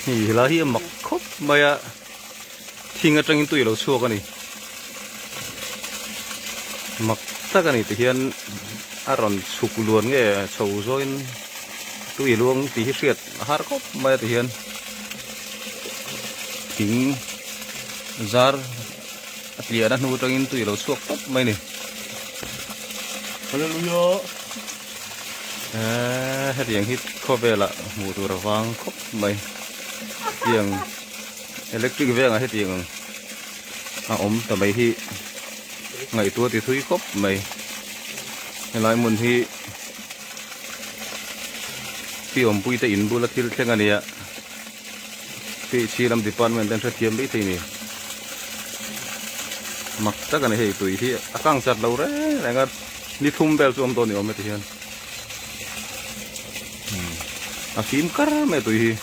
hi la hi mak khop maya thinga tangin tui lo chuak ani mak tak ani ti hian aron chuk luan nge chho zoin tui luang ti hi hriat har khop maya ti hian thing zar atlia na nu tangin tui lo chuak top mai ni hallelujah hết tiếng hít khó về là mù tù vang khóc mày tiếng electric về ngay hết tiếng tầm mấy hi ngày tua thì thui khóc mày lại muốn thì bùi tay in bùi là thiêu thế này ạ thì chỉ làm department đang thiêm đấy thì này mặc tất cả này thì tùy thì căng chặt lâu đấy này ngắt đi thum bel xuống tôi nhiều mấy thì hiền phím cắt mấy tùy